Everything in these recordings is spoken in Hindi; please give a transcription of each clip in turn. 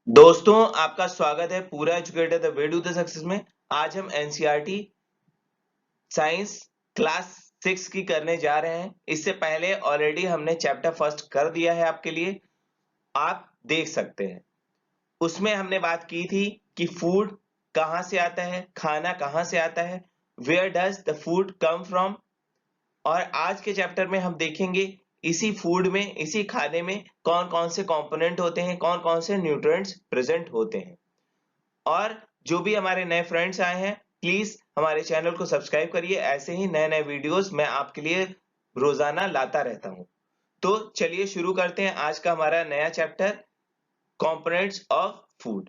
दोस्तों आपका स्वागत है पूरा educator the way to the success में। आज हम एनसीईआरटी साइंस क्लास 6 की करने जा रहे हैं। इससे पहले ऑलरेडी हमने चैप्टर फर्स्ट कर दिया है आपके लिए, आप देख सकते हैं। उसमें हमने बात की थी कि फूड कहाँ से आता है, खाना कहाँ से आता है, where does the food come from. और आज के चैप्टर में हम देखेंगे इसी फूड में, इसी खाने में कौन कौन से कंपोनेंट होते हैं, कौन कौन से न्यूट्रिएंट्स प्रेजेंट होते हैं। और जो भी हमारे नए फ्रेंड्स आए हैं, प्लीज हमारे चैनल को सब्सक्राइब करिए। ऐसे ही नए नए वीडियोस मैं आपके लिए रोजाना लाता रहता हूं। तो चलिए शुरू करते हैं आज का हमारा नया chapter, components of food.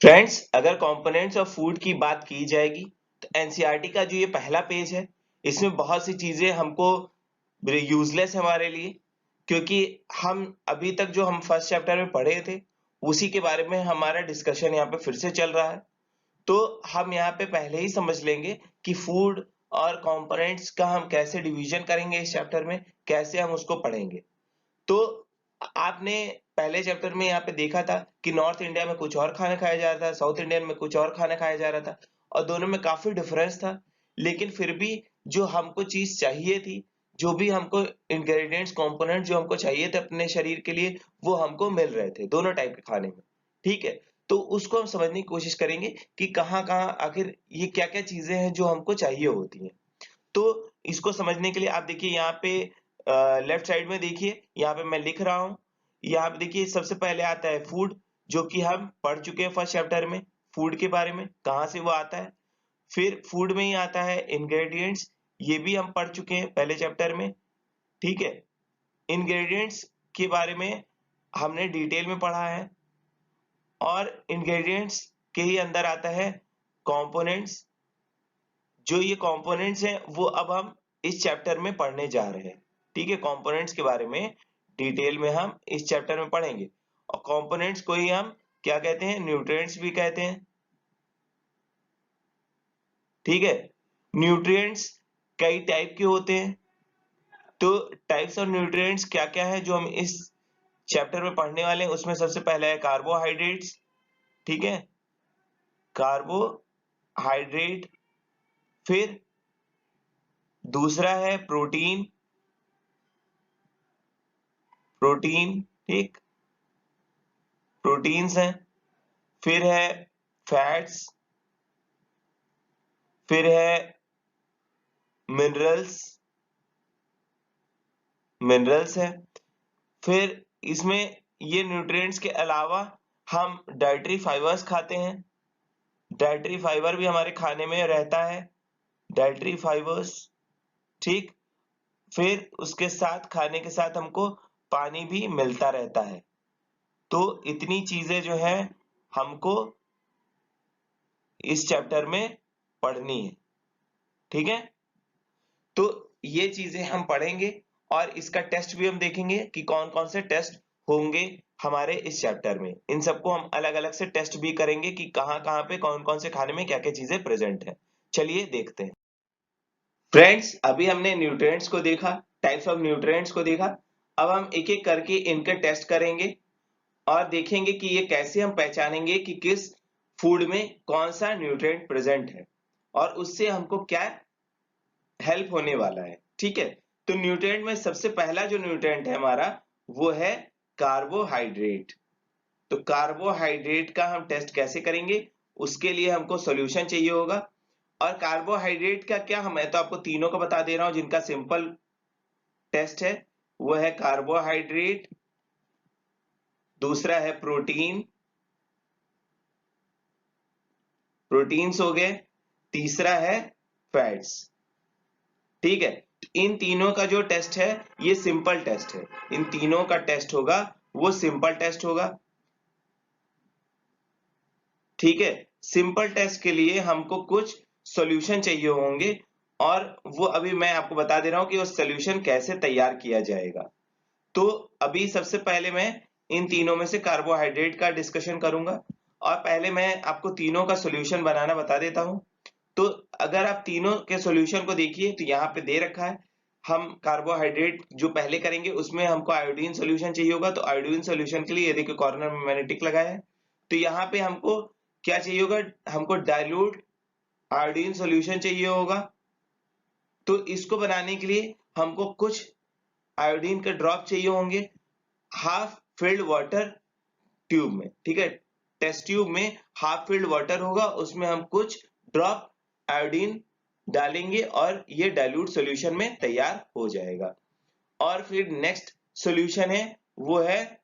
Friends, अगर कंपोनेंट्स ऑफ फूड की बात की जाएगी तो एनसीईआरटी का जो ये पहला पेज है, इसमें बहुत सी चीजें हमको यूजलेस है हमारे लिए, क्योंकि हम अभी तक जो हम फर्स्ट चैप्टर में पढ़े थे उसी के बारे में हमारा डिस्कशन यहाँ पे फिर से चल रहा है। तो हम यहाँ पे पहले ही समझ लेंगे कि फूड और कंपोनेंट्स का हम कैसे डिवीजन करेंगे इस चैप्टर में, कैसे हम उसको पढ़ेंगे। तो आपने पहले चैप्टर में यहाँ पे देखा था कि नॉर्थ इंडिया में कुछ और खाना खाया जा रहा था, साउथ इंडियन में कुछ और खाना खाया जा रहा था, और दोनों में काफी डिफरेंस था। लेकिन फिर भी जो हमको चीज चाहिए थी, जो भी हमको इंग्रेडिएंट्स कंपोनेंट जो हमको चाहिए थे अपने शरीर के लिए, वो हमको मिल रहे थे दोनों टाइप के खाने में। ठीक है, तो उसको हम समझने की कोशिश करेंगे कि कहाँ कहाँ आखिर ये क्या क्या चीजें हैं जो हमको चाहिए होती हैं। तो इसको समझने के लिए आप देखिए यहाँ पे लेफ्ट साइड में देखिए, यहाँ पे मैं लिख रहा हूँ। यहाँ पे देखिए सबसे पहले आता है फूड, जो कि हम पढ़ चुके हैं फर्स्ट चैप्टर में, फूड के बारे में कहाँ से वो आता है। फिर फूड में ही आता है इंग्रेडिएंट्स, ये भी हम पढ़ चुके हैं पहले चैप्टर में। ठीक है, इंग्रेडिएंट्स के बारे में हमने डिटेल में पढ़ा है। और इंग्रेडिएंट्स के ही अंदर आता है कंपोनेंट्स। जो ये कंपोनेंट्स हैं वो अब हम इस चैप्टर में पढ़ने जा रहे हैं। ठीक है, कंपोनेंट्स के बारे में डिटेल में हम इस चैप्टर में पढ़ेंगे। और कंपोनेंट्स को ही हम क्या कहते हैं, न्यूट्रिएंट्स भी कहते हैं। ठीक है, न्यूट्रिएंट्स कई टाइप के होते हैं। तो टाइप्स ऑफ न्यूट्रिएंट्स क्या क्या है जो हम इस चैप्टर में पढ़ने वाले हैं, उसमें सबसे पहला है कार्बोहाइड्रेट्स। ठीक है, कार्बोहाइड्रेट। फिर दूसरा है प्रोटीन, प्रोटीन। ठीक, प्रोटीन्स हैं। फिर है फैट्स। फिर है मिनरल्स, मिनरल्स है। फिर इसमें ये न्यूट्रिएंट्स के अलावा हम डाइटरी फाइबर्स खाते हैं। डाइटरी फाइबर भी हमारे खाने में रहता है, डाइटरी फाइबर्स। ठीक, फिर उसके साथ खाने के साथ हमको पानी भी मिलता रहता है। तो इतनी चीजें जो है हमको इस चैप्टर में पढ़नी है। ठीक है, तो ये चीजें हम पढ़ेंगे और इसका टेस्ट भी हम देखेंगे कि कौन कौन से टेस्ट होंगे हमारे इस चैप्टर में। इन सबको हम अलग अलग से टेस्ट भी करेंगे कि कहाँ कहाँ पे कौन कौन से खाने में क्या क्या चीजें प्रेजेंट है। चलिए देखते हैं। फ्रेंड्स, अभी हमने न्यूट्रिएंट्स को देखा, टाइप्स ऑफ न्यूट्रिएंट्स को देखा। अब हम एक एक करके इनके टेस्ट करेंगे और देखेंगे कि ये कैसे हम पहचानेंगे कि किस फूड में कौन सा न्यूट्रिएंट प्रेजेंट है और उससे हमको क्या हेल्प होने वाला है। ठीक है, तो न्यूट्रिएंट में सबसे पहला जो न्यूट्रिएंट है हमारा, वो है कार्बोहाइड्रेट। तो कार्बोहाइड्रेट का हम टेस्ट कैसे करेंगे, उसके लिए हमको सॉल्यूशन चाहिए होगा। और कार्बोहाइड्रेट का क्या, मैं तो आपको तीनों का बता दे रहा हूं जिनका सिंपल टेस्ट है। वो है कार्बोहाइड्रेट, दूसरा है प्रोटीन, प्रोटीन्स हो गए, तीसरा है फैट्स। ठीक है, इन तीनों का जो टेस्ट है ये सिंपल टेस्ट है। इन तीनों का टेस्ट होगा वो सिंपल टेस्ट होगा। ठीक है, सिंपल टेस्ट के लिए हमको कुछ सॉल्यूशन चाहिए होंगे और वो अभी मैं आपको बता दे रहा हूं कि वो सॉल्यूशन कैसे तैयार किया जाएगा। तो अभी सबसे पहले मैं इन तीनों में से कार्बोहाइड्रेट का डिस्कशन करूंगा और पहले मैं आपको तीनों का सॉल्यूशन बनाना बता देता हूं। तो अगर आप तीनों के सॉल्यूशन को देखिए तो यहाँ पे दे रखा है हम कार्बोहाइड्रेट जो पहले करेंगे उसमें हमको आयोडीन सॉल्यूशन चाहिए होगा, तो आयोडीन सॉल्यूशन के लिए ये देखिए कॉर्नर में मैंने टिक लगाया है। तो यहाँ पे हमको क्या चाहिए होगा, हमको डाइल्यूट आयोडीन सॉल्यूशन चाहिए होगा। तो इसको बनाने के लिए हमको कुछ आयोडीन के ड्रॉप चाहिए होंगे हाफ फिल्ड वाटर ट्यूब में, ठीक है। टेस्ट ट्यूब में हाफ फिल्ड वाटर होगा, उसमें हम कुछ ड्रॉप आयोडीन डालेंगे और ये डाइल्यूट सॉल्यूशन में तैयार हो जाएगा। और फिर नेक्स्ट सॉल्यूशन है वो है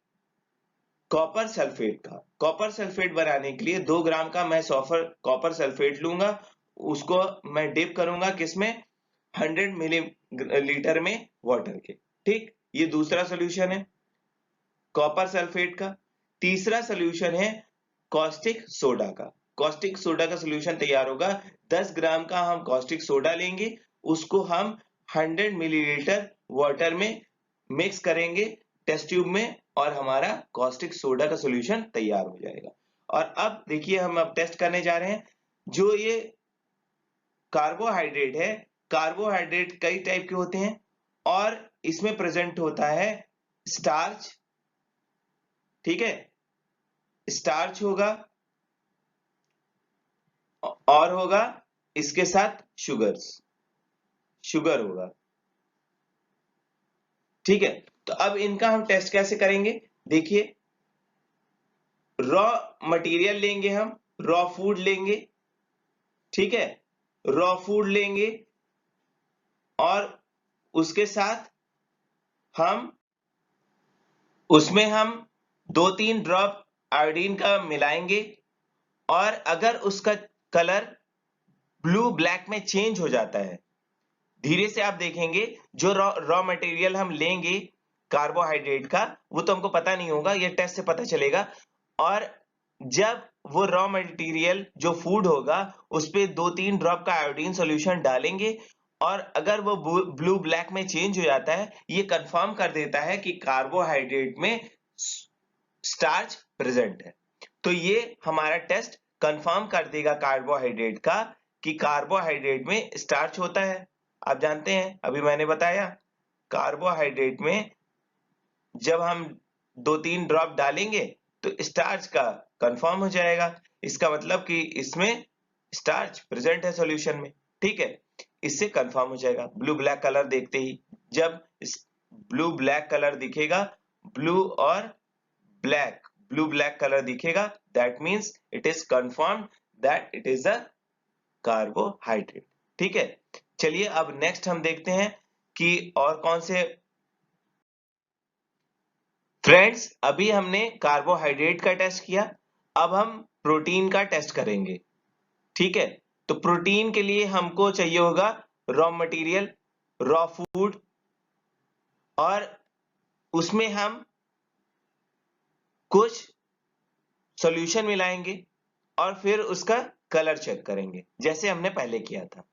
कॉपर सल्फेट का। कॉपर सल्फेट बनाने के लिए 2 ग्राम का मैं सल्फर कॉपर सल्फेट लूंगा, उसको मैं डिप करूंगा किसमें, 100 मिलीलीटर में वाटर के, ठीक। ये दूसरा सॉल्यूशन है कॉपर सल्फेट का। तीसरा सॉल्यूशन है कॉस्टिक सोडा का। कॉस्टिक सोडा का सॉल्यूशन तैयार होगा, 10 ग्राम का हम कॉस्टिक सोडा लेंगे, उसको हम 100 मिलीलीटर वाटर में मिक्स करेंगे टेस्ट ट्यूब में और हमारा कॉस्टिक सोडा का सॉल्यूशन तैयार हो जाएगा। और अब देखिए हम अब टेस्ट करने जा रहे हैं जो ये कार्बोहाइड्रेट है। कार्बोहाइड्रेट कई टाइप के होते हैं और इसमें प्रेजेंट होता है स्टार्च, ठीक है, स्टार्च होगा और होगा इसके साथ शुगर होगा, ठीक है। तो अब इनका हम टेस्ट कैसे करेंगे, देखिए रॉ मटेरियल लेंगे, हम रॉ फूड लेंगे, ठीक है, रॉ फूड लेंगे और उसके साथ हम उसमें हम 2-3 ड्रॉप आयोडीन का मिलाएंगे और अगर उसका कलर ब्लू ब्लैक में चेंज हो जाता है, धीरे से आप देखेंगे जो रॉ मटेरियल हम लेंगे कार्बोहाइड्रेट का वो तो हमको पता नहीं होगा, ये टेस्ट से पता चलेगा। और जब वो रॉ मटेरियल जो फूड होगा उस पे 2-3 ड्रॉप का आयोडीन सॉल्यूशन डालेंगे और अगर वो ब्लू ब्लैक में चेंज हो जाता है, ये कंफर्म कर देता है कि कार्बोहाइड्रेट में स्टार्च प्रेजेंट है। तो ये हमारा टेस्ट कंफर्म कर देगा कार्बोहाइड्रेट का कि कार्बोहाइड्रेट में स्टार्च होता है। आप जानते हैं अभी मैंने बताया कार्बोहाइड्रेट में जब हम 2-3 ड्रॉप डालेंगे तो स्टार्च का कंफर्म हो जाएगा, इसका मतलब कि इसमें स्टार्च प्रेजेंट है सॉल्यूशन में, ठीक है। इससे कंफर्म हो जाएगा ब्लू ब्लैक कलर देखते ही, जब ब्लू ब्लैक कलर दिखेगा, ब्लू और ब्लू ब्लैक कलर दिखेगा, that means it is confirmed that it is a carbohydrate, ठीक है। चलिए अब नेक्स्ट हम देखते हैं कि और कौन से। फ्रेंड्स अभी हमने कार्बोहाइड्रेट का टेस्ट किया, अब हम प्रोटीन का टेस्ट करेंगे, ठीक है। तो प्रोटीन के लिए हमको चाहिए होगा रॉ मटेरियल, रॉ फूड और उसमें हम कुछ सॉल्यूशन मिलाएंगे और फिर उसका कलर चेक करेंगे जैसे हमने पहले किया था।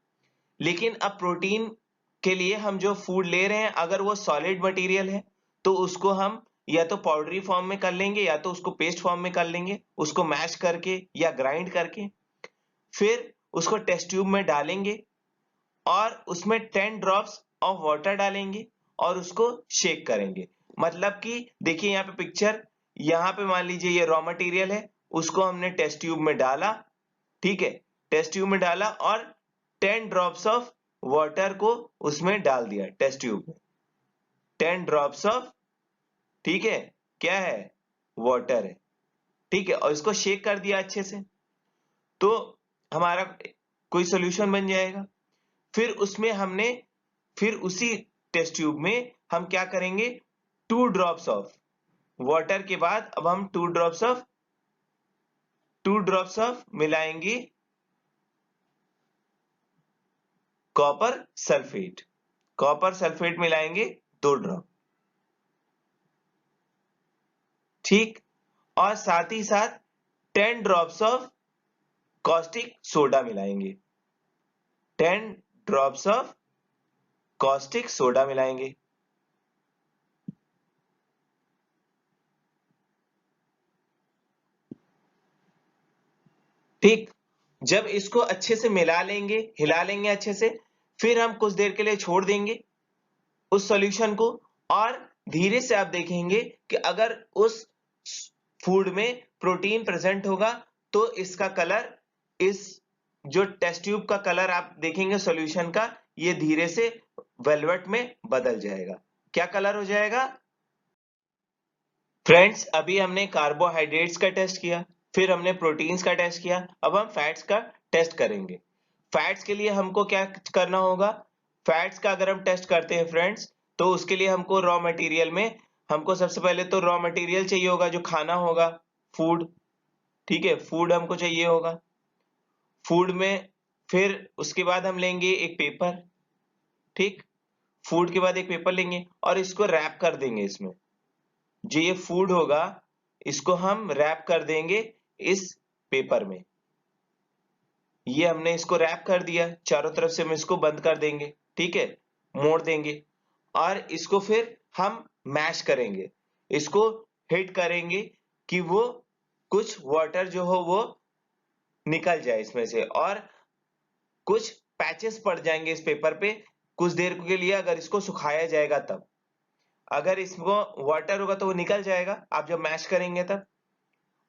लेकिन अब प्रोटीन के लिए हम जो फूड ले रहे हैं अगर वो सॉलिड मटेरियल है तो उसको हम या तो पाउडरी फॉर्म में कर लेंगे या तो उसको पेस्ट फॉर्म में कर लेंगे, उसको मैश करके या ग्राइंड करके फिर उसको टेस्ट ट्यूब में डालेंगे और उसमें 10 ड्रॉप्स ऑफ वाटर डालेंगे और उसको शेक करेंगे। मतलब कि देखिए यहाँ पे पिक्चर, यहाँ पे मान लीजिए ये रॉ मटेरियल है, उसको हमने टेस्ट ट्यूब में डाला, ठीक है, टेस्ट ट्यूब में डाला और 10 ड्रॉप्स ऑफ वाटर को उसमें डाल दिया टेस्ट ट्यूब में, 10 ड्रॉप्स ऑफ, ठीक है, क्या है, वाटर है, ठीक है, और इसको शेक कर दिया अच्छे से तो हमारा कोई सॉल्यूशन बन जाएगा। फिर उसमें हमने फिर उसी टेस्ट ट्यूब में हम क्या करेंगे, 2 ड्रॉप्स ऑफ वाटर के बाद अब हम 2 ड्रॉप्स ऑफ मिलाएंगे कॉपर सल्फेट मिलाएंगे 2 ड्रॉप, ठीक। और साथ ही साथ 10 ड्रॉप्स ऑफ कॉस्टिक सोडा मिलाएंगे, 10 ड्रॉप्स ऑफ कॉस्टिक सोडा मिलाएंगे, ठीक। जब इसको अच्छे से मिला लेंगे, हिला लेंगे अच्छे से, फिर हम कुछ देर के लिए छोड़ देंगे उस सॉल्यूशन को, और धीरे से आप देखेंगे कि अगर उस फूड में प्रोटीन प्रेजेंट होगा तो इसका कलर, इस जो टेस्ट ट्यूब का कलर आप देखेंगे सॉल्यूशन का, ये धीरे से वेलवेट में बदल जाएगा। क्या कलर हो जाएगा? फ्रेंड्स, अभी हमने कार्बोहाइड्रेट्स का टेस्ट किया, फिर हमने प्रोटीन्स का टेस्ट किया, अब हम फैट्स का टेस्ट करेंगे। फैट्स के लिए हमको क्या करना होगा? फैट्स का अगर हम टेस्ट करते हैं फ्रेंड्स, तो उसके लिए हमको रॉ मटेरियल में, हमको सबसे पहले तो रॉ मटेरियल चाहिए होगा, जो खाना होगा, फूड। ठीक है, फूड हमको चाहिए होगा। फूड में फिर उसके बाद हम लेंगे एक पेपर। ठीक, फूड के बाद एक पेपर लेंगे और इसको रैप कर देंगे इसमें। जो ये फूड होगा इसको हम रैप कर देंगे इस पेपर में। ये हमने इसको रैप कर दिया, चारों तरफ से हम इसको बंद कर देंगे। ठीक है, मोड़ देंगे और इसको फिर हम मैश करेंगे, इसको हिट करेंगे कि वो कुछ वाटर जो हो वो निकल जाए इसमें से, और कुछ पैचेस पड़ जाएंगे इस पेपर पे कुछ देर के लिए, अगर इसको सुखाया जाएगा तब। अगर इसको वाटर होगा तो वो निकल जाएगा आप जब मैश करेंगे तब,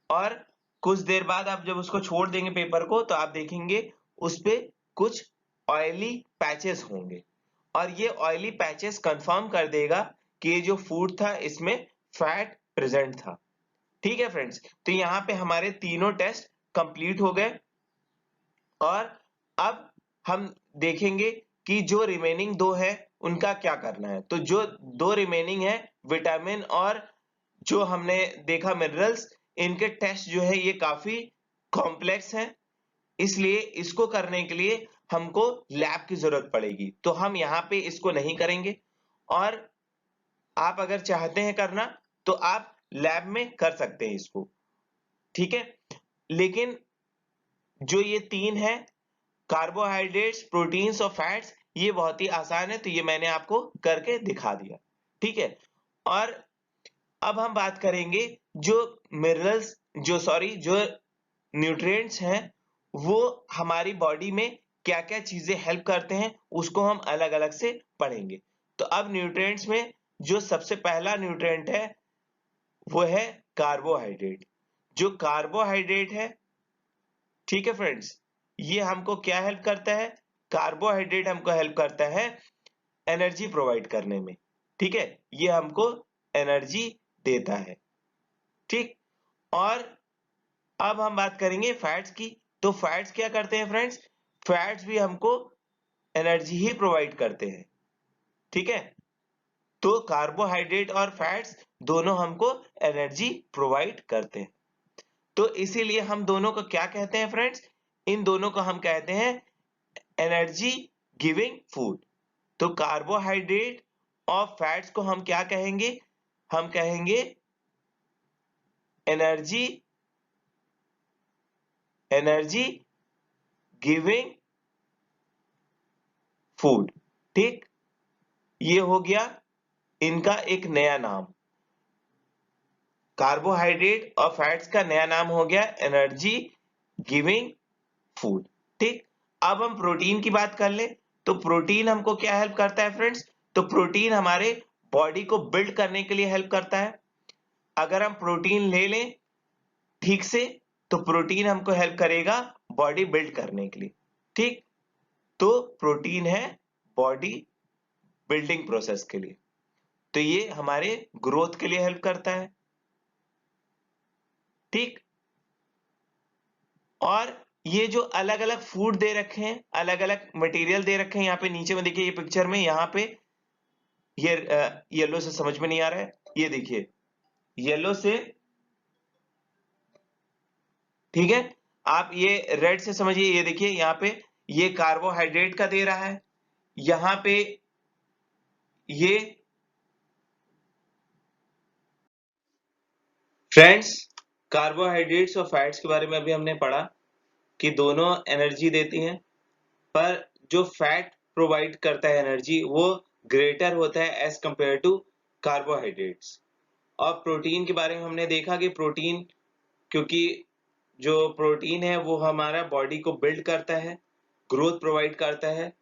और कुछ देर बाद आप जब उसको छोड़ देंगे पेपर को, तो आप देखेंगे उस पे कुछ ऑयली पैचेस होंगे, और ये ऑयली पैचेस कंफर्म कर देगा कि ये जो फूड था इसमें फैट प्रेजेंट था। ठीक है फ्रेंड्स, तो यहाँ पे हमारे तीनों टेस्ट कंप्लीट हो गए, और अब हम देखेंगे कि जो रिमेनिंग दो है उनका क्या करना है। तो जो दो रिमेनिंग है, विटामिन और जो हमने देखा मिनरल्स, इनके टेस्ट जो है ये काफी कॉम्प्लेक्स हैं, इसलिए इसको करने के लिए हमको लैब की जरूरत पड़ेगी, तो हम यहाँ पे इसको नहीं करेंगे। और आप अगर चाहते हैं करना तो आप लैब में कर सकते हैं इसको। ठीक है, लेकिन जो ये तीन है, कार्बोहाइड्रेट्स, प्रोटीन्स और फैट्स, ये बहुत ही आसान है, तो ये मैंने आपको करके दिखा दिया। ठीक है, और अब हम बात करेंगे जो मिनरल्स, जो न्यूट्रिएंट्स हैं, वो हमारी बॉडी में क्या क्या चीजें हेल्प करते हैं उसको हम अलग अलग से पढ़ेंगे। तो अब न्यूट्रिएंट्स में जो सबसे पहला न्यूट्रिएंट है वो है कार्बोहाइड्रेट। जो कार्बोहाइड्रेट है, ठीक है फ्रेंड्स, ये हमको क्या हेल्प करता है? कार्बोहाइड्रेट हमको हेल्प करता है एनर्जी प्रोवाइड करने में। ठीक है, ये हमको एनर्जी देता है। ठीक, और अब हम बात करेंगे फैट्स की। तो फैट्स क्या करते हैं फ्रेंड्स? फैट्स भी हमको एनर्जी ही प्रोवाइड करते हैं। ठीक है, तो कार्बोहाइड्रेट और फैट्स दोनों हमको एनर्जी प्रोवाइड करते हैं, तो इसीलिए हम दोनों को क्या कहते हैं फ्रेंड्स? इन दोनों को हम कहते हैं एनर्जी गिविंग फूड। तो कार्बोहाइड्रेट और फैट्स को हम क्या कहेंगे? हम कहेंगे एनर्जी गिविंग फूड। ठीक, ये हो गया इनका एक नया नाम। कार्बोहाइड्रेट और फैट्स का नया नाम हो गया एनर्जी गिविंग फूड। ठीक, अब हम प्रोटीन की बात कर ले। तो प्रोटीन हमको क्या हेल्प करता है फ्रेंड्स? तो प्रोटीन हमारे बॉडी को बिल्ड करने के लिए हेल्प करता है। अगर हम प्रोटीन ले लें ठीक से, तो प्रोटीन हमको हेल्प करेगा बॉडी बिल्ड करने के लिए। ठीक, तो प्रोटीन है बॉडी बिल्डिंग प्रोसेस के लिए, तो ये हमारे ग्रोथ के लिए हेल्प करता है। ठीक, और ये जो अलग अलग फूड दे रखे हैं, अलग अलग मटेरियल दे रखे हैं, यहाँ पे नीचे में देखिए, ये पिक्चर में यहाँ पे ये येलो से समझ में नहीं आ रहा है, ये देखिए येलो से, ठीक है, आप ये रेड से समझिए। ये देखिए यहाँ पे ये कार्बोहाइड्रेट का दे रहा है, यहाँ पे ये फ्रेंड्स कार्बोहाइड्रेट्स और फैट्स के बारे में अभी हमने पढ़ा कि दोनों एनर्जी देती हैं, पर जो फैट प्रोवाइड करता है एनर्जी वो ग्रेटर होता है एज कंपेयर टू कार्बोहाइड्रेट्स। और प्रोटीन के बारे में हमने देखा कि प्रोटीन, क्योंकि जो प्रोटीन है वो हमारा बॉडी को बिल्ड करता है, ग्रोथ प्रोवाइड करता है,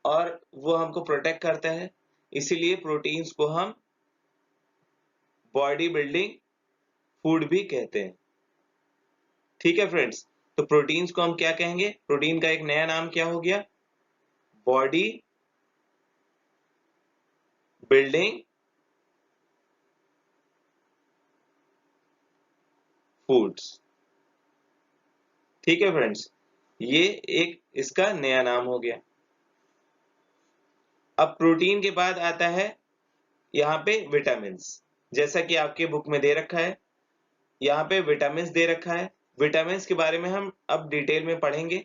और वो हमको प्रोटेक्ट करता है, इसीलिए प्रोटीन्स को हम बॉडी बिल्डिंग फूड भी कहते हैं। ठीक है फ्रेंड्स, तो प्रोटीन्स को हम क्या कहेंगे? प्रोटीन का एक नया नाम क्या हो गया? Body building foods. ठीक है फ्रेंड्स, ये एक इसका नया नाम हो गया। अब प्रोटीन के बाद आता है यहाँ पे विटामिन्स। जैसा कि आपके बुक में दे रखा है, यहाँ पे विटामिन्स दे रखा है। विटामिन्स के बारे में हम अब डिटेल में पढ़ेंगे।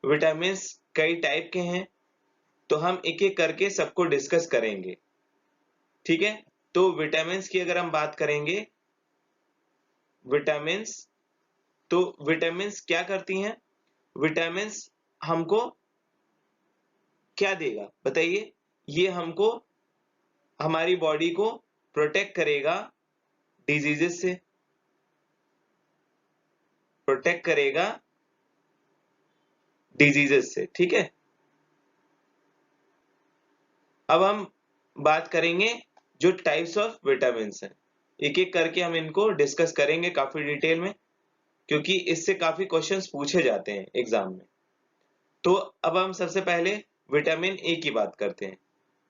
विटामिन्स कई टाइप के हैं, तो हम एक एक करके सबको डिस्कस करेंगे। ठीक है, तो विटामिन्स की अगर हम बात करेंगे, विटामिन्स, तो विटामिन्स क्या करती हैं? विटामिन्स हमको क्या देगा बताइए? ये हमको, हमारी बॉडी को प्रोटेक्ट करेगा डिजीजेस से, प्रोटेक्ट करेगा डिजीजेस से। ठीक है, अब हम बात करेंगे जो टाइप्स ऑफ विटामिन्स हैं। एक एक करके हम इनको डिस्कस करेंगे काफी डिटेल में, क्योंकि इससे काफी क्वेश्चंस पूछे जाते हैं एग्जाम में। तो अब हम सबसे पहले विटामिन ए की बात करते हैं।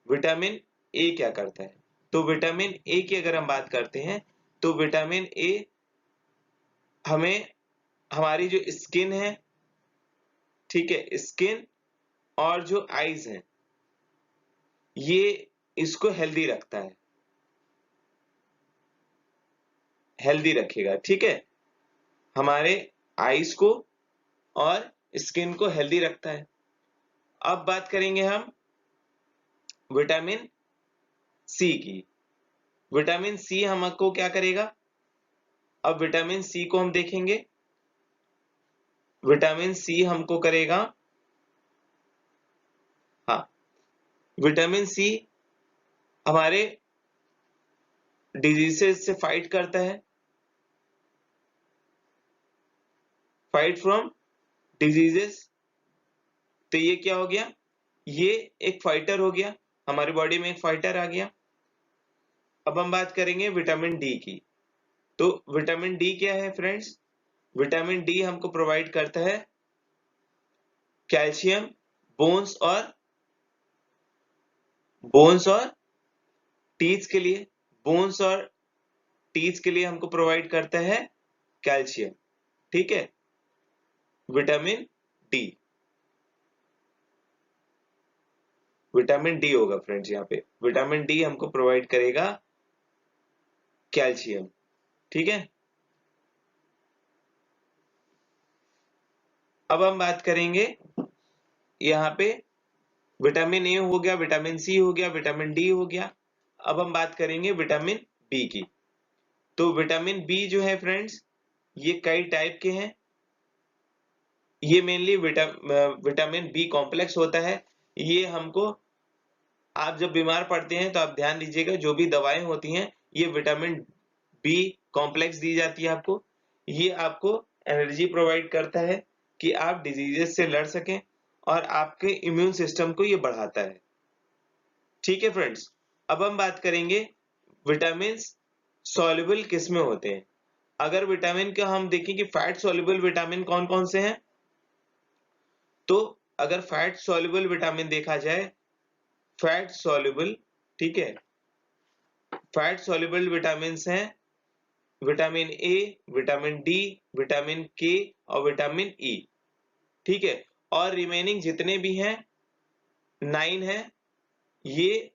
विटामिन ए क्या करता है? तो विटामिन ए की अगर हम बात करते हैं, तो विटामिन ए हमें, हमारी जो स्किन है, ठीक है, स्किन और जो आईज हैं, ये इसको हेल्दी रखता है, हेल्दी रखेगा। ठीक है, हमारे आईज को और स्किन को हेल्दी रखता है। अब बात करेंगे हम विटामिन सी की। विटामिन सी हमको क्या करेगा? अब विटामिन सी को हम देखेंगे। विटामिन सी हमको करेगा, हाँ, विटामिन सी हमारे डिजीजेस से फाइट करता है, फाइट फ्रॉम डिजीजेस। तो ये क्या हो गया? ये एक फाइटर हो गया, हमारी बॉडी में एक फाइटर आ गया। अब हम बात करेंगे विटामिन डी की। तो विटामिन डी क्या है फ्रेंड्स? विटामिन डी हमको प्रोवाइड करता है कैल्शियम, बोन्स और टीथ के लिए। बोन्स और टीथ के लिए हमको प्रोवाइड करता है कैल्शियम। ठीक है, विटामिन डी, विटामिन डी होगा फ्रेंड्स। यहाँ पे विटामिन डी हमको प्रोवाइड करेगा कैल्शियम। ठीक है, अब हम बात करेंगे यहाँ पे विटामिन ए हो गया, विटामिन सी हो गया, विटामिन डी हो गया। अब हम बात करेंगे विटामिन बी की। तो विटामिन बी जो है फ्रेंड्स, ये कई टाइप के हैं। ये मेनली विटामिन बी कॉम्प्लेक्स होता है। ये हमको, आप जब बीमार पड़ते हैं तो आप ध्यान दीजिएगा, जो भी दवाएं होती हैं ये विटामिन बी कॉम्प्लेक्स दी जाती है आपको। ये आपको एनर्जी प्रोवाइड करता है कि आप डिजीजेस से लड़ सकें, और आपके इम्यून सिस्टम को ये बढ़ाता है। ठीक है फ्रेंड्स, अब हम बात करेंगे विटामिन सॉल्युबल किस में होते हैं। अगर विटामिन का हम देखें कि फैट सॉल्युबल विटामिन कौन कौन से हैं, तो अगर फैट सॉल्युबल विटामिन देखा जाए, फैट सॉल्युबल, ठीक है, फैट सॉल्युबल विटामिन हैं vitamin A, vitamin D, vitamin के और विटामिन ई। ठीक है, और रिमेनिंग जितने भी हैं 9 हैं ये,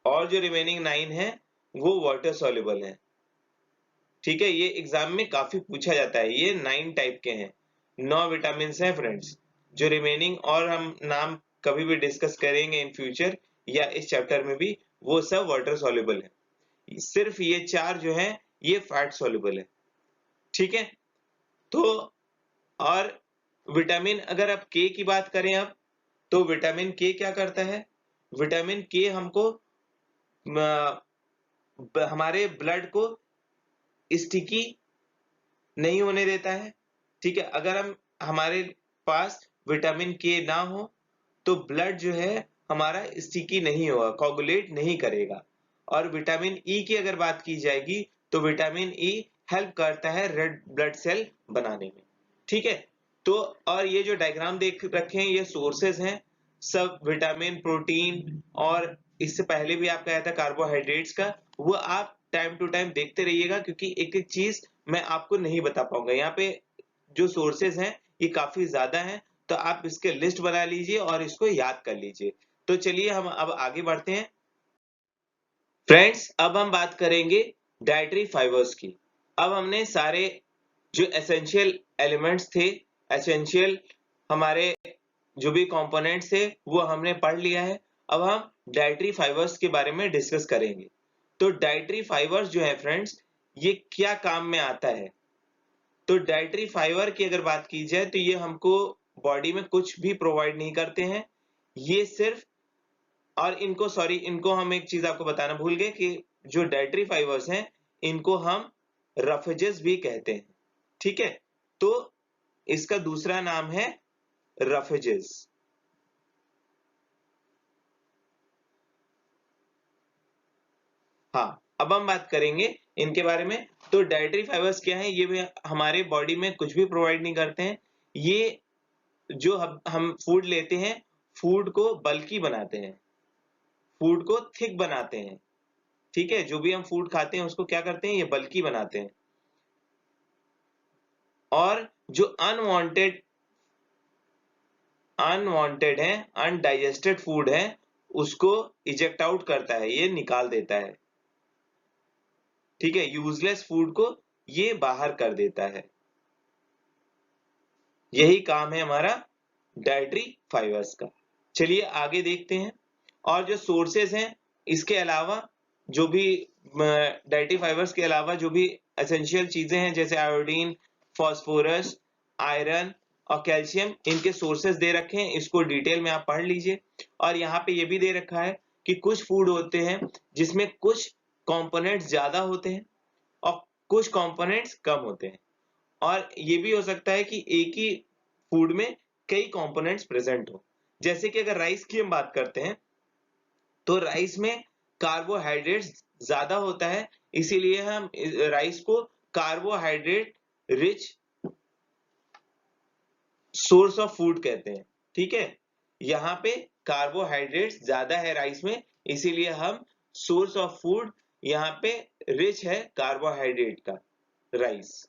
और जो रिमेनिंग 9 है वो वाटर सॉल्युबल है। ठीक है, ये एग्जाम में काफी पूछा जाता है। ये 9 टाइप के हैं, 9 विटामिन हैं फ्रेंड्स। जो रिमेनिंग और हम नाम कभी भी डिस्कस करेंगे इन फ्यूचर या इस चैप्टर में भी, वो सब वाटर सॉल्युबल है। सिर्फ ये 4 जो है ये फैट सॉल्युबल है। ठीक है, तो और विटामिन, अगर आप के की बात करें अब, तो विटामिन के क्या करता है? विटामिन के हमको हमारे ब्लड को स्टिकी नहीं होने देता है। ठीक है, अगर हम, हमारे पास विटामिन के ना हो तो ब्लड जो है हमारा स्टिकी नहीं होगा, कोगुलेट नहीं करेगा। और विटामिन ई की अगर बात की जाएगी तो विटामिन ई हेल्प करता है रेड ब्लड सेल बनाने में। ठीक है, तो और ये जो डायग्राम देख रखे हैं ये सोर्सेज हैं सब विटामिन, प्रोटीन और इससे पहले भी आपका आया था कार्बोहाइड्रेट्स का, वो आप टाइम टू टाइम देखते रहिएगा क्योंकि एक एक चीज मैं आपको नहीं बता पाऊंगा। यहाँ पे जो सोर्सेज हैं ये काफी ज्यादा हैं, तो आप इसके लिस्ट बना लीजिए और इसको याद कर लीजिए। तो चलिए हम अब आगे बढ़ते हैं। फ्रेंड्स, अब हम बात करेंगे डाइटरी फाइबर्स की। अब हमने सारे जो एसेंशियल एलिमेंट्स थे, एसेंशियल हमारे जो भी कंपोनेंट्स थे वो हमने पढ़ लिया है। अब हम डाइटरी फाइबर्स के बारे में डिस्कस करेंगे। तो डाइटरी फाइबर्स जो है फ्रेंड्स, ये क्या काम में आता है? तो डाइटरी फाइबर की अगर बात की जाए तो ये हमको बॉडी में कुछ भी प्रोवाइड नहीं करते हैं, ये सिर्फ, और इनको इनको हम एक चीज आपको बताना भूल गए कि जो डाइटरी फाइबर्स हैं इनको हम रफेजेस भी कहते हैं। ठीक है, तो इसका दूसरा नाम है रफेजेस। हाँ, अब हम बात करेंगे इनके बारे में। तो डाइटरी फाइबर्स क्या है? ये भी हमारे बॉडी में कुछ भी प्रोवाइड नहीं करते हैं। ये जो हम फूड लेते हैं, फूड को बल्की बनाते हैं, फूड को थिक बनाते हैं। ठीक है, जो भी हम फूड खाते हैं उसको क्या करते हैं, ये बल्की बनाते हैं। और जो अनवांटेड है, अनडाइजेस्टेड फूड है, उसको इजेक्ट आउट करता है, ये निकाल देता है। ठीक है, यूजलेस फूड को ये बाहर कर देता है। यही काम है हमारा डाइटरी फाइबर्स का। चलिए आगे देखते हैं। और जो सोर्सेस हैं इसके अलावा, जो भी डाइटरी फाइबर्स के अलावा जो भी एसेंशियल चीजें हैं जैसे आयोडीन, फास्फोरस, आयरन और कैल्शियम, इनके सोर्सेस दे रखे हैं, इसको डिटेल में आप पढ़ लीजिए। और यहाँ पे ये भी दे रखा है कि कुछ फूड होते हैं जिसमें कुछ कंपोनेंट्स ज्यादा होते हैं और कुछ कंपोनेंट्स कम होते हैं। और ये भी हो सकता है कि एक ही फूड में कई कंपोनेंट्स प्रेजेंट हो। जैसे कि अगर राइस की हम बात करते हैं तो राइस में कार्बोहाइड्रेट्स ज्यादा होता है, इसीलिए हम राइस को carbohydrate rich source of food कहते हैं। ठीक है, यहाँ पे कार्बोहाइड्रेट्स ज्यादा है राइस में, इसीलिए हम सोर्स ऑफ फूड यहाँ पे रिच है कार्बोहाइड्रेट का, राइस।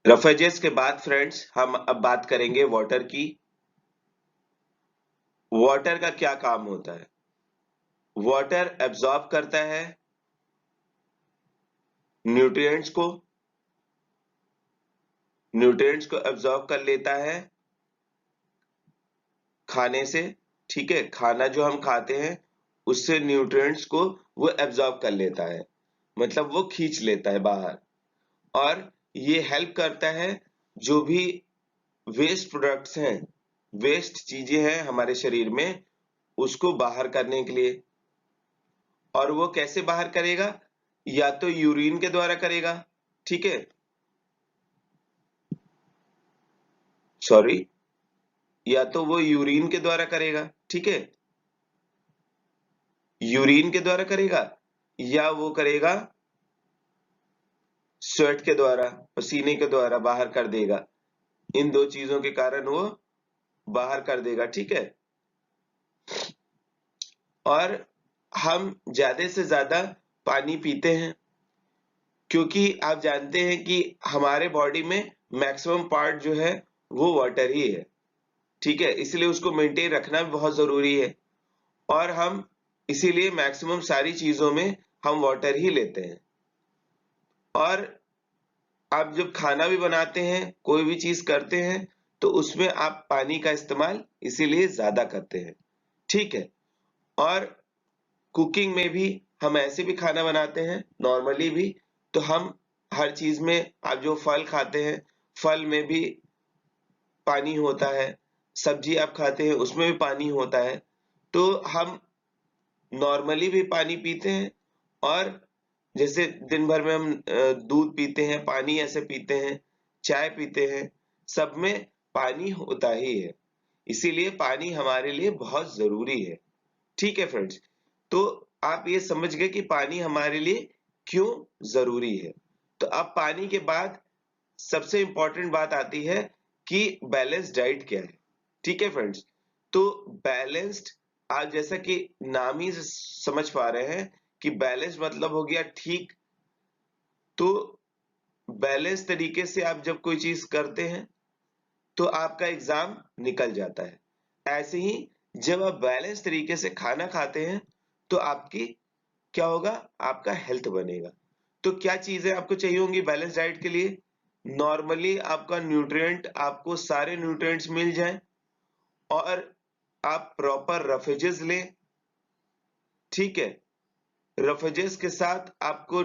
रफेजेस के बाद फ्रेंड्स हम अब बात करेंगे वाटर की। वाटर का क्या काम होता है? वाटर एब्जॉर्ब करता है न्यूट्रिएंट्स को, न्यूट्रिएंट्स को एब्जॉर्ब कर लेता है खाने से। ठीक है, खाना जो हम खाते हैं उससे न्यूट्रिएंट्स को वो एब्जॉर्ब कर लेता है, मतलब वो खींच लेता है बाहर। और ये हेल्प करता है जो भी वेस्ट प्रोडक्ट्स हैं, वेस्ट चीजें हैं हमारे शरीर में, उसको बाहर करने के लिए। और वो कैसे बाहर करेगा? या तो यूरिन के द्वारा करेगा, ठीक है, सॉरी, या तो वो यूरिन के द्वारा करेगा, ठीक है, यूरिन के द्वारा करेगा, या वो करेगा स्वेट के द्वारा, पसीने के द्वारा बाहर कर देगा। इन दो चीजों के कारण वो बाहर कर देगा। ठीक है, और हम ज्यादा से ज्यादा पानी पीते हैं क्योंकि आप जानते हैं कि हमारे बॉडी में मैक्सिमम पार्ट जो है वो वाटर ही है। ठीक है, इसलिए उसको मेंटेन रखना भी बहुत जरूरी है। और हम इसीलिए मैक्सिमम सारी चीजों में हम वाटर ही लेते हैं। और आप जब खाना भी बनाते हैं, कोई भी चीज करते हैं, तो उसमें आप पानी का इस्तेमाल इसीलिए ज्यादा करते हैं। ठीक है, और कुकिंग में भी हम ऐसे भी खाना बनाते हैं, नॉर्मली भी, तो हम हर चीज में, आप जो फल खाते हैं फल में भी पानी होता है, सब्जी आप खाते हैं उसमें भी पानी होता है। तो हम नॉर्मली भी पानी पीते हैं, और जैसे दिन भर में हम दूध पीते हैं, पानी ऐसे पीते हैं, चाय पीते हैं, सब में पानी होता ही है। इसीलिए पानी हमारे लिए बहुत जरूरी है। ठीक है फ्रेंड्स, तो आप ये समझ गए कि पानी हमारे लिए क्यों जरूरी है। तो अब पानी के बाद सबसे इंपॉर्टेंट बात आती है कि बैलेंस डाइट क्या है। ठीक है फ्रेंड्स, तो बैलेंस्ड, आज जैसा कि नाम ही से समझ पा रहे हैं कि बैलेंस मतलब हो गया ठीक। तो बैलेंस तरीके से आप जब कोई चीज करते हैं तो आपका एग्जाम निकल जाता है। ऐसे ही जब आप बैलेंस तरीके से खाना खाते हैं तो आपकी क्या होगा, आपका हेल्थ बनेगा। तो क्या चीजें आपको चाहिए होंगी बैलेंस डाइट के लिए? नॉर्मली आपका न्यूट्रिएंट, आपको सारे न्यूट्रिएंट्स मिल जाएं और आप प्रॉपर रफेजेस लें। ठीक है, रफेजेस के साथ आपको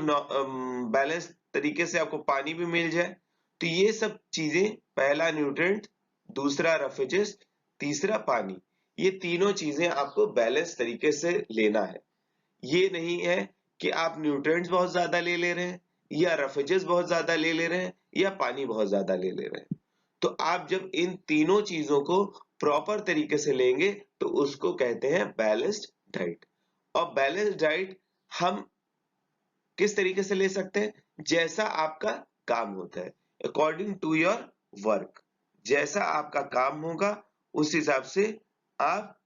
बैलेंस तरीके से आपको पानी भी मिल जाए। तो ये सब चीजें, पहला न्यूट्रिएंट, दूसरा रफेजेस, तीसरा पानी, ये तीनों चीजें आपको बैलेंस तरीके से लेना है। ये नहीं है कि आप न्यूट्रिएंट्स बहुत ज्यादा ले रहे हैं या रफेजेस बहुत ज्यादा ले रहे हैं या पानी बहुत ज्यादा ले रहे हैं। तो आप जब इन तीनों चीजों को प्रॉपर तरीके से लेंगे तो उसको कहते हैं बैलेंस्ड डाइट। और बैलेंस्ड डाइट हम किस तरीके से ले सकते हैं? जैसा आपका काम होता है, अकॉर्डिंग टू योर वर्क, जैसा आपका काम होगा उस हिसाब से आप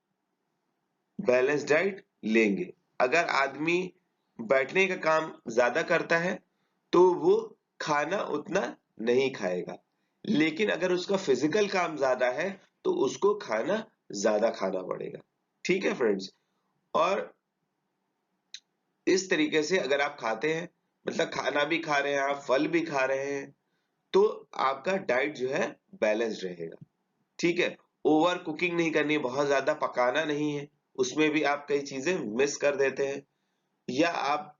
बैलेंस डाइट लेंगे। अगर आदमी बैठने का काम ज्यादा करता है तो वो खाना उतना नहीं खाएगा, लेकिन अगर उसका फिजिकल काम ज्यादा है तो उसको खाना ज्यादा खाना पड़ेगा। ठीक है फ्रेंड्स, और इस तरीके से अगर आप खाते हैं, मतलब खाना भी खा रहे हैं आप, फल भी खा रहे हैं, तो आपका डाइट जो है बैलेंस्ड रहेगा। ठीक है, ओवर कुकिंग नहीं करनी, बहुत ज्यादा पकाना नहीं है, उसमें भी आप कई चीजें मिस कर देते हैं। या आप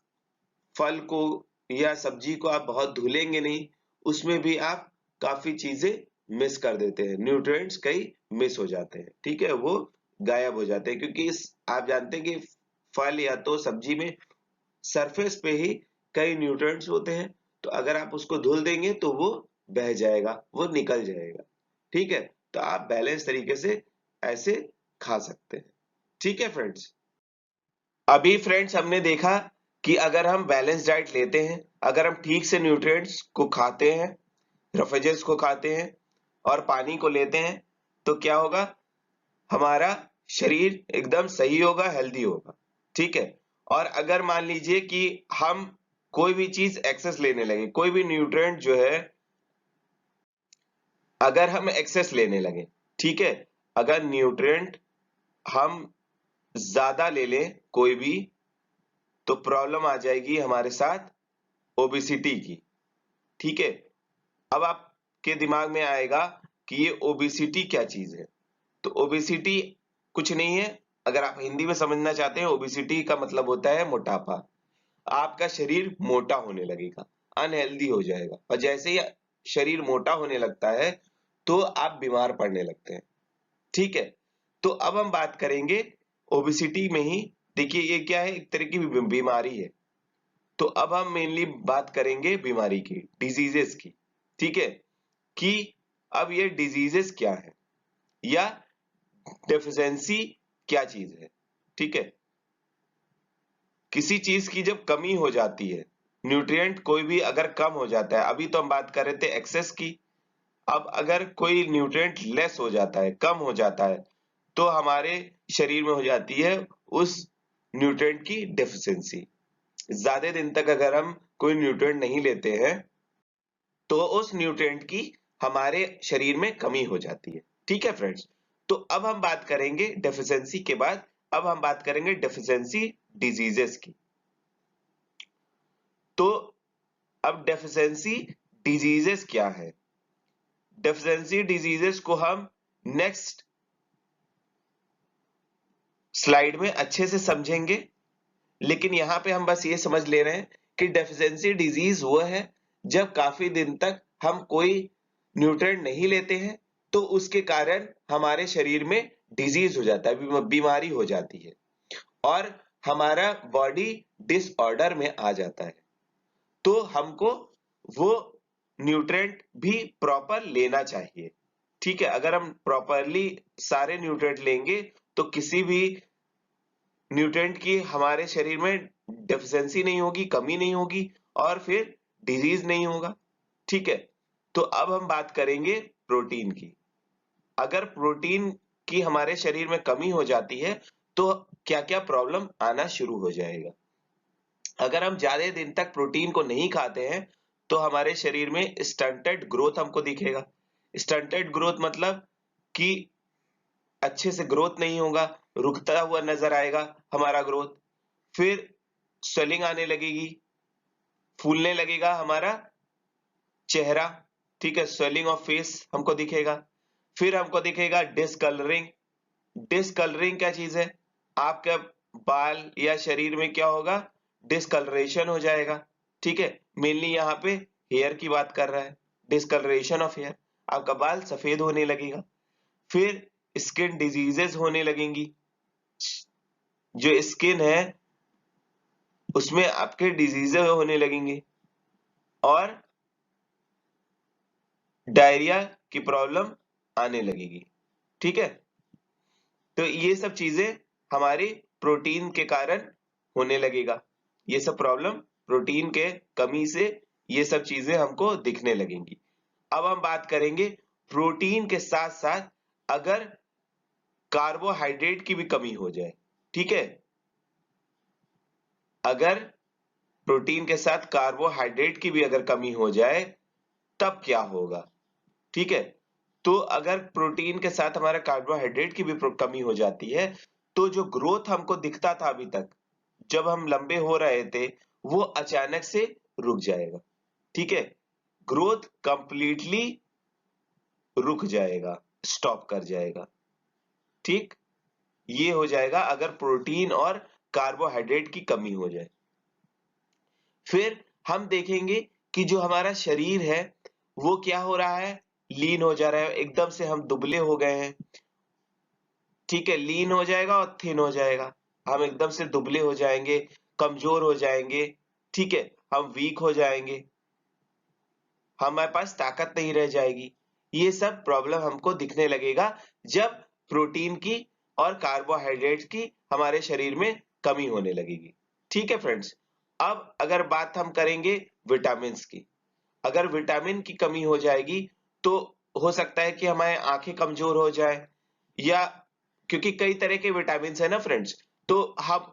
फल को या सब्जी को आप बहुत धुलेंगे नहीं, उसमें भी आप काफी चीजें मिस कर देते हैं, न्यूट्रिएंट्स कई मिस हो जाते हैं। ठीक है, वो गायब हो जाते हैं, क्योंकि इस आप जानते हैं कि फल या तो सब्जी में सरफेस पे ही कई न्यूट्रिएंट्स होते हैं, तो अगर आप उसको धुल देंगे तो वो बह जाएगा, वो निकल जाएगा। ठीक है, तो आप बैलेंस तरीके से ऐसे खा सकते हैं। ठीक है फ्रेंड्स, अभी फ्रेंड्स हमने देखा कि अगर हम बैलेंस डाइट लेते हैं, अगर हम ठीक से न्यूट्रिएंट्स को खाते हैं, रफेजेस को खाते हैं और पानी को लेते हैं, तो क्या होगा, हमारा शरीर एकदम सही होगा, हेल्दी होगा। ठीक है, और अगर मान लीजिए कि हम कोई भी चीज एक्सेस लेने लगे, कोई भी न्यूट्रिएंट जो है अगर हम एक्सेस लेने लगे, ठीक है, अगर न्यूट्रिएंट हम ज्यादा ले लें कोई भी, तो प्रॉब्लम आ जाएगी हमारे साथ ओबेसिटी की। ठीक है, अब आपके दिमाग में आएगा कि ये ओबेसिटी क्या चीज है। तो ओबेसिटी कुछ नहीं है, अगर आप हिंदी में समझना चाहते हैं, ओबेसिटी का मतलब होता है मोटापा। आपका शरीर मोटा होने लगेगा, अनहेल्दी हो जाएगा, और जैसे ही शरीर मोटा होने लगता है तो आप बीमार पड़ने लगते हैं। ठीक है, तो अब हम बात करेंगे ओबेसिटी में ही, देखिए ये क्या है, एक तरह की बीमारी है। तो अब हम मेनली बात करेंगे बीमारी की, डिजीजेस की। ठीक है, कि अब ये डिजीजेस क्या है या डेफिशिएंसी क्या चीज है। ठीक है, किसी चीज की जब कमी हो जाती है, न्यूट्रिएंट कोई भी अगर कम हो जाता है, अभी तो हम बात कर रहे थे एक्सेस की, अब अगर कोई न्यूट्रिएंट लेस हो जाता है, कम हो जाता है, तो हमारे शरीर में हो जाती है उस न्यूट्रिएंट की डेफिशिएंसी। ज्यादा दिन तक अगर हम कोई न्यूट्रिएंट नहीं लेते हैं तो उस न्यूट्रिएंट की हमारे शरीर में कमी हो जाती है। ठीक है फ्रेंड्स, तो अब हम बात करेंगे डेफिशिएंसी के बाद, अब हम बात करेंगे डेफिशिएंसी डिजीजेस की। तो अब डेफिशिएंसी डिजीजेस क्या है? डेफिशिएंसी डिजीजेस को हम नेक्स्ट स्लाइड में अच्छे से समझेंगे, लेकिन यहां पे हम बस ये समझ ले रहे हैं कि डेफिशिएंसी डिजीज वो है जब काफी दिन तक हम कोई न्यूट्रिएंट नहीं लेते हैं, तो उसके कारण हमारे शरीर में डिजीज हो जाता है, बीमारी हो जाती है और हमारा बॉडी डिसऑर्डर में आ जाता है। तो हमको वो न्यूट्रिएंट भी प्रॉपर लेना चाहिए। ठीक है, अगर हम प्रॉपरली सारे न्यूट्रिएंट लेंगे तो किसी भी न्यूट्रिएंट की हमारे शरीर में डेफिशिएंसी नहीं होगी, कमी नहीं होगी और फिर डिजीज नहीं होगा। ठीक है, तो अब हम बात करेंगे प्रोटीन की। अगर प्रोटीन की हमारे शरीर में कमी हो जाती है तो क्या क्या प्रॉब्लम आना शुरू हो जाएगा। अगर हम ज्यादा दिन तक प्रोटीन को नहीं खाते हैं तो हमारे शरीर में स्टंटेड ग्रोथ हमको दिखेगा। स्टंटेड ग्रोथ मतलब कि अच्छे से ग्रोथ नहीं होगा, रुकता हुआ नजर आएगा हमारा ग्रोथ। फिर स्वेलिंग आने लगेगी, फूलने लगेगा हमारा चेहरा। ठीक है, स्वेलिंग ऑफ फेस हमको दिखेगा। फिर हमको दिखेगा डिसकलरिंग। डिसकलरिंग क्या चीज है? आपके बाल या शरीर में क्या होगा? डिसकलरेशन हो जाएगा। ठीक है, मेनली यहाँ पे हेयर की बात कर रहा है, डिसकलरेशन ऑफ हेयर। आपका बाल सफेद होने लगेगा। फिर स्किन डिजीजेस होने लगेंगी। जो स्किन है उसमें आपके डिजीजेस होने लगेंगे और डायरिया की प्रॉब्लम आने लगेगी। ठीक है, तो ये सब चीजें हमारी प्रोटीन के कारण होने लगेगा। ये सब प्रॉब्लम प्रोटीन के कमी से ये सब चीजें हमको दिखने लगेंगी। अब हम बात करेंगे प्रोटीन के साथ साथ अगर कार्बोहाइड्रेट की भी कमी हो जाए। ठीक है, अगर प्रोटीन के साथ कार्बोहाइड्रेट की भी अगर कमी हो जाए तब क्या होगा। ठीक है, तो अगर प्रोटीन के साथ हमारा कार्बोहाइड्रेट की भी कमी हो जाती है तो जो ग्रोथ हमको दिखता था अभी तक जब हम लंबे हो रहे थे वो अचानक से रुक जाएगा। ठीक है, ग्रोथ कंप्लीटली रुक जाएगा, स्टॉप कर जाएगा। ठीक, ये हो जाएगा अगर प्रोटीन और कार्बोहाइड्रेट की कमी हो जाए। फिर हम देखेंगे कि जो हमारा शरीर है वो क्या हो रहा है? लीन हो जा रहा है, एकदम से हम दुबले हो गए हैं। ठीक है, लीन हो जाएगा और थिन हो जाएगा। हम एकदम से दुबले हो जाएंगे, कमजोर हो जाएंगे। ठीक है, हम वीक हो जाएंगे, हमारे पास ताकत नहीं रह जाएगी। ये सब प्रॉब्लम हमको दिखने लगेगा जब प्रोटीन की और कार्बोहाइड्रेट की हमारे शरीर में कमी होने लगेगी। ठीक है फ्रेंड्स, अब अगर बात हम करेंगे विटामिन की। अगर विटामिन की कमी हो जाएगी तो हो सकता है कि हमारे आंखें कमजोर हो जाए, या क्योंकि कई तरह के विटामिन है ना फ्रेंड्स, तो हम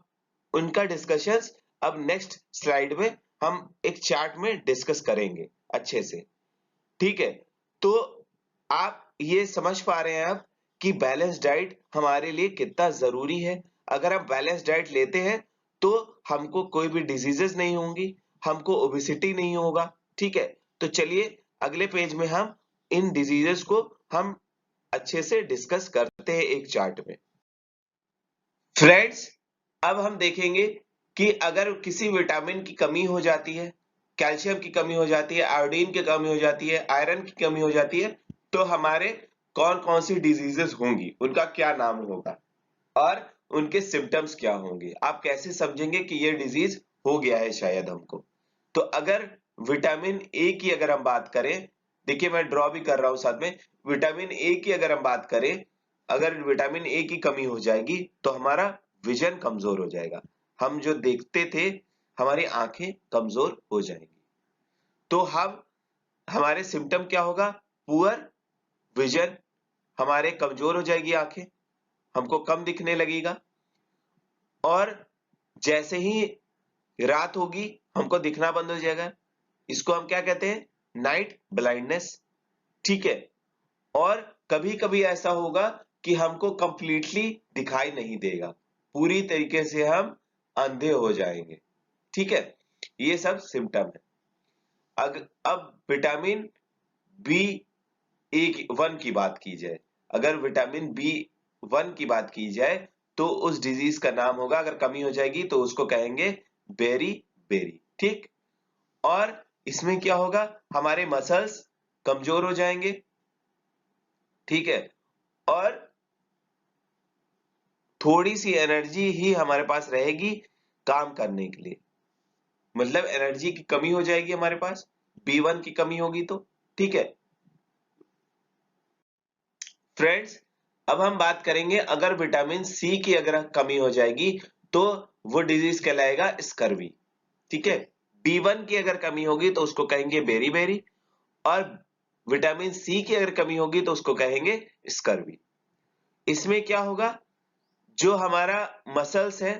उनका डिस्कशंस अब नेक्स्ट स्लाइड में हम एक चार्ट में डिस्कस करेंगे अच्छे से। ठीक है, तो आप ये समझ पा रहे हैं अब कि बैलेंस डाइट हमारे लिए कितना जरूरी है। अगर हम बैलेंस डाइट लेते हैं तो हमको कोई भी डिजीजेस नहीं होंगी, हमको ओबेसिटी नहीं होगा। ठीक है, तो चलिए अगले पेज में हम इन डिजीजेस को हम अच्छे से डिस्कस करते हैं एक चार्ट में। फ्रेंड्स, अब हम देखेंगे कि अगर किसी विटामिन की कमी हो जाती है, कैल्शियम की कमी हो जाती है, आयोडीन की कमी हो जाती है, आयरन की कमी हो जाती है, तो हमारे कौन कौन सी डिजीजेस होंगी, उनका क्या नाम होगा और उनके सिम्टम्स क्या होंगे। आप कैसे समझेंगे कि ये डिजीज हो गया है शायद हमको। तो अगर विटामिन ए की अगर हम बात करें, देखिए मैं ड्रॉ भी कर रहा हूं साथ में, विटामिन ए की अगर हम बात करें, अगर विटामिन ए की कमी हो जाएगी तो हमारा विजन कमजोर हो जाएगा। हम जो देखते थे हमारी आंखें कमजोर हो जाएंगी। तो हम हमारे सिम्टम क्या होगा? पुअर विजन, हमारे कमजोर हो जाएगी आंखें, हमको कम दिखने लगेगा। और जैसे ही रात होगी हमको दिखना बंद हो जाएगा। इसको हम क्या कहते हैं? Night blindness. ठीक है, और कभी कभी ऐसा होगा कि हमको कंप्लीटली दिखाई नहीं देगा, पूरी तरीके से हम अंधे हो जाएंगे। ठीक है, ये सब सिम्टम है। अब विटामिन बी वन की बात की जाए, अगर विटामिन बी वन की बात की जाए तो उस डिजीज का नाम होगा, अगर कमी हो जाएगी तो उसको कहेंगे बेरी बेरी। ठीक, और इसमें क्या होगा? हमारे मसल्स कमजोर हो जाएंगे। ठीक है, और थोड़ी सी एनर्जी ही हमारे पास रहेगी काम करने के लिए, मतलब एनर्जी की कमी हो जाएगी हमारे पास, B1 की कमी होगी तो। ठीक है, फ्रेंड्स, अब हम बात करेंगे अगर विटामिन सी की अगर कमी हो जाएगी तो वो डिजीज कहलाएगा स्कर्वी। ठीक है, B1 की अगर कमी होगी तो उसको कहेंगे बेरी बेरी, और विटामिन सी की अगर कमी होगी तो उसको कहेंगे स्कर्वी। इसमें क्या होगा, जो हमारा मसल्स है,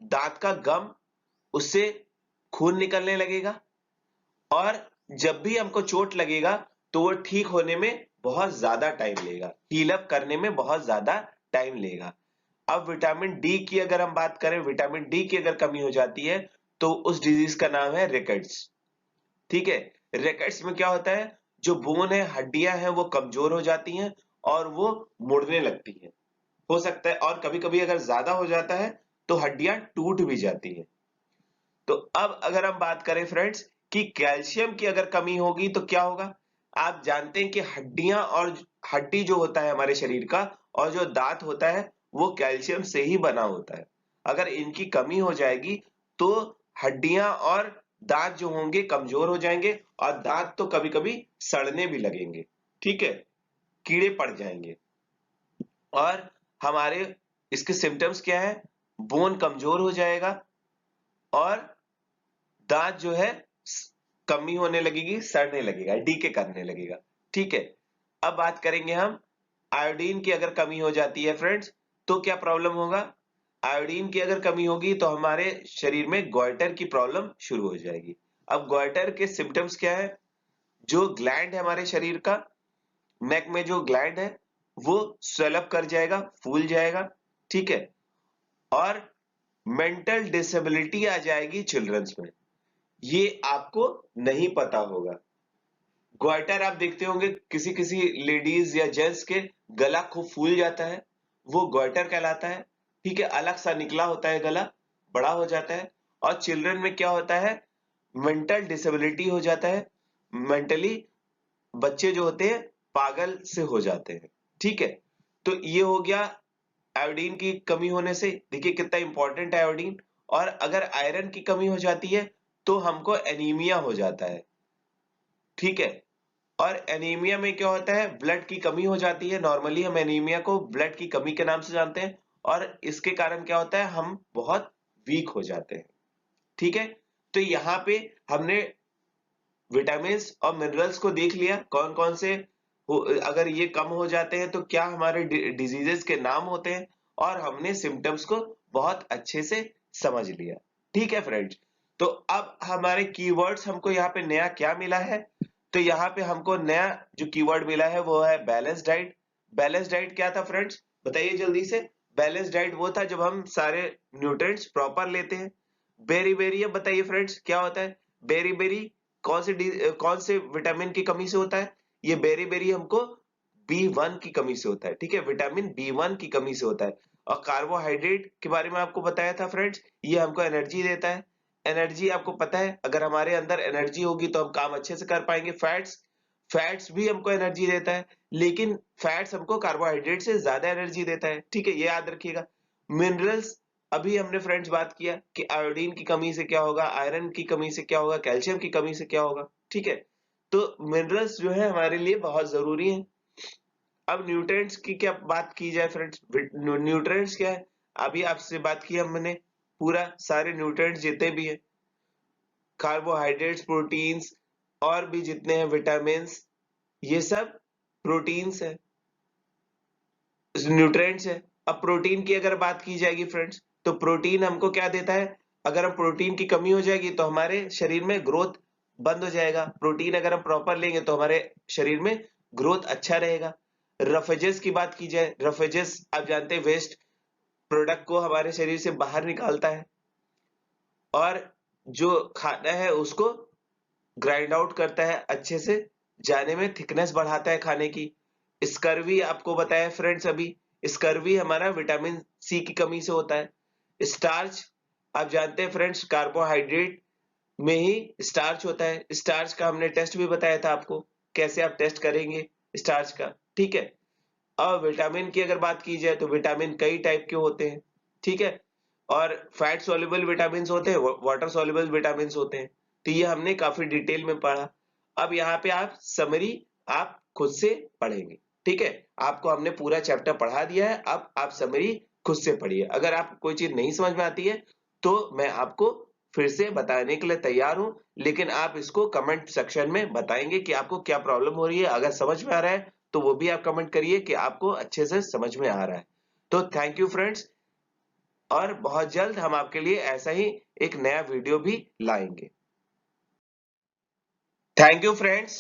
दांत का गम, उससे खून निकलने लगेगा, और जब भी हमको चोट लगेगा तो वो ठीक होने में बहुत ज्यादा टाइम लेगा, हील अप करने में बहुत ज्यादा टाइम लेगा। अब विटामिन डी की अगर हम बात करें, विटामिन डी की अगर कमी हो जाती है तो उस डिजीज का नाम है रिकेट्स। ठीक है, रिकेट्स में क्या होता है, जो बोन है, हड्डियां हैं, वो कमजोर हो जाती हैं और वो मुड़ने लगती हैं। हो सकता है, और कभी कभी अगर ज्यादा हो जाता है तो हड्डियां टूट भी जाती हैं। तो अब अगर हम बात करें फ्रेंड्स कि कैल्शियम की अगर कमी होगी तो क्या होगा, आप जानते हैं कि हड्डियां और हड्डी जो होता है हमारे शरीर का, और जो दांत होता है, वो कैल्शियम से ही बना होता है। अगर इनकी कमी हो जाएगी तो हड्डियां और दांत जो होंगे कमजोर हो जाएंगे, और दांत तो कभी कभी सड़ने भी लगेंगे। ठीक है, कीड़े पड़ जाएंगे। और हमारे इसके सिम्टम्स क्या है, बोन कमजोर हो जाएगा, और दांत जो है कमी होने लगेगी, सड़ने लगेगा, डीके करने लगेगा। ठीक है, अब बात करेंगे हम आयोडीन की अगर कमी हो जाती है फ्रेंड्स तो क्या प्रॉब्लम होगा। आयोडीन की अगर कमी होगी तो हमारे शरीर में गोइटर की प्रॉब्लम शुरू हो जाएगी। अब गोइटर के सिम्टम्स क्या है, जो ग्लैंड है हमारे शरीर का, नेक में जो ग्लैंड है वो स्वेलअप कर जाएगा, फूल जाएगा। ठीक है, और मेंटल डिसेबिलिटी आ जाएगी चिल्ड्रंस में, ये आपको नहीं पता होगा। ग्वाइटर आप देखते होंगे किसी किसी लेडीज या जेंट्स के गला खूब फूल जाता है, वो ग्वाइटर कहलाता है। ठीक है, अलग सा निकला होता है गला, बड़ा हो जाता है। और चिल्ड्रन में क्या होता है, मेंटल डिसेबिलिटी हो जाता है, मेंटली बच्चे जो होते हैं पागल से हो जाते हैं। ठीक है, तो ये हो गया आयोडीन की कमी होने से। देखिए कितना इंपॉर्टेंट है आयोडीन। और अगर आयरन की कमी हो जाती है तो हमको एनीमिया हो जाता है। ठीक है, और एनीमिया में क्या होता है, ब्लड की कमी हो जाती है। नॉर्मली हम एनीमिया को ब्लड की कमी के नाम से जानते हैं, और इसके कारण क्या होता है, हम बहुत वीक हो जाते हैं। ठीक है, तो यहाँ पे हमने विटामिन और मिनरल्स को देख लिया, कौन कौन से अगर ये कम हो जाते हैं तो क्या हमारे डिजीजेस के नाम होते हैं, और हमने सिम्टम्स को बहुत अच्छे से समझ लिया। ठीक है फ्रेंड्स, तो अब हमारे कीवर्ड्स हमको यहाँ पे नया क्या मिला है, तो यहाँ पे हमको नया जो कीवर्ड मिला है वो है बैलेंस डाइट। बैलेंस डाइट क्या था फ्रेंड्स, बताइए जल्दी से। बैलेंस डाइट वो था जब हम सारे न्यूट्रिएंट्स प्रॉपर लेते हैं। बेरी बेरी, अब बताइए फ्रेंड्स क्या होता है बेरी बेरी, कौन से विटामिन की कमी से होता है, ये बेरी बेरी हमको B1 की कमी से होता है। ठीक है, विटामिन B1 की कमी से होता है। और कार्बोहाइड्रेट के बारे में आपको बताया था फ्रेंड्स, ये हमको एनर्जी देता है। एनर्जी आपको पता है, अगर हमारे अंदर एनर्जी होगी तो हम काम अच्छे से कर पाएंगे। फैट्स, फैट्स भी हमको एनर्जी देता है, लेकिन फैट्स हमको कार्बोहाइड्रेट से ज्यादा एनर्जी देता है। ठीक है, ये याद रखिएगा। मिनरल्स, अभी हमने फ्रेंड्स बात किया कि आयोडीन की कमी से क्या होगा, आयरन की कमी से क्या होगा, कैल्शियम की कमी से क्या होगा। ठीक है, तो मिनरल्स जो है हमारे लिए बहुत जरूरी है। अब न्यूट्रिएंट्स की क्या बात की जाए फ्रेंड्स, न्यूट्रिएंट्स क्या है, अभी आपसे बात की हमने, पूरा सारे न्यूट्रिएंट्स जितने भी है, कार्बोहाइड्रेट्स, प्रोटीन्स, और भी जितने हैं विटामिन, ये सब प्रोटीन्स है, न्यूट्रिएंट्स है। अब प्रोटीन की अगर बात की जाएगी फ्रेंड्स, तो प्रोटीन हमको क्या देता है, अगर हम प्रोटीन की कमी हो जाएगी तो हमारे शरीर में ग्रोथ बंद हो जाएगा। प्रोटीन अगर हम प्रॉपर लेंगे तो हमारे शरीर में ग्रोथ अच्छा रहेगा। रफेजेस की बात की जाए, रफेजेस आप जानते हैं वेस्ट प्रोडक्ट को हमारे शरीर से बाहर निकालता है, और जो खाना है उसको ग्राइंड आउट करता है अच्छे से, जाने में थिकनेस बढ़ाता है खाने की। स्कर्वी आपको बताया फ्रेंड्स अभी, स्कर्वी हमारा विटामिन सी की कमी से होता है। स्टार्च, आप जानते हैं फ्रेंड्स कार्बोहाइड्रेट में ही स्टार्च होता है। स्टार्च का हमने टेस्ट भी बताया था आपको, कैसे आप टेस्ट करेंगे स्टार्च का। ठीक है, और विटामिन की अगर बात की जाए तो विटामिन कई टाइप के होते हैं। ठीक है, और फैट सॉल्युबल विटामिन होते हैं, वाटर सॉल्युबल विटामिन होते हैं। तो ये हमने काफी डिटेल में पढ़ा। अब यहाँ पे आप समरी आप खुद से पढ़ेंगे। ठीक है, आपको हमने पूरा चैप्टर पढ़ा दिया है, अब आप समरी खुद से पढ़िए। अगर आपको कोई चीज नहीं समझ में आती है तो मैं आपको फिर से बताने के लिए तैयार हूं, लेकिन आप इसको कमेंट सेक्शन में बताएंगे कि आपको क्या प्रॉब्लम हो रही है। अगर समझ में आ रहा है तो वो भी आप कमेंट करिए कि आपको अच्छे से समझ में आ रहा है। तो थैंक यू फ्रेंड्स, और बहुत जल्द हम आपके लिए ऐसा ही एक नया वीडियो भी लाएंगे। Thank you friends.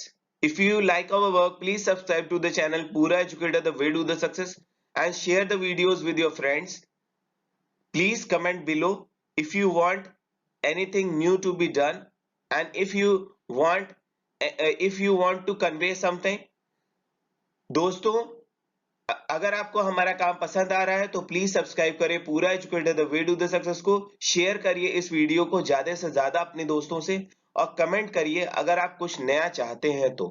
If you like our work, please subscribe to the channel Pura Educator the way to the success and share the videos with your friends. Please comment below if you want anything new to be done, and if you want to convey something. दोस्तों, अगर आपको हमारा काम पसंद आ रहा है तो प्लीज सब्सक्राइब करें पूरा educator the way to the success को, शेयर करिए इस वीडियो को ज्यादा से ज्यादा अपने दोस्तों से, और कमेंट करिए अगर आप कुछ नया चाहते हैं तो।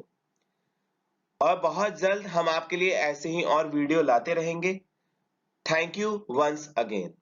और बहुत जल्द हम आपके लिए ऐसे ही और वीडियो लाते रहेंगे। Thank you once again.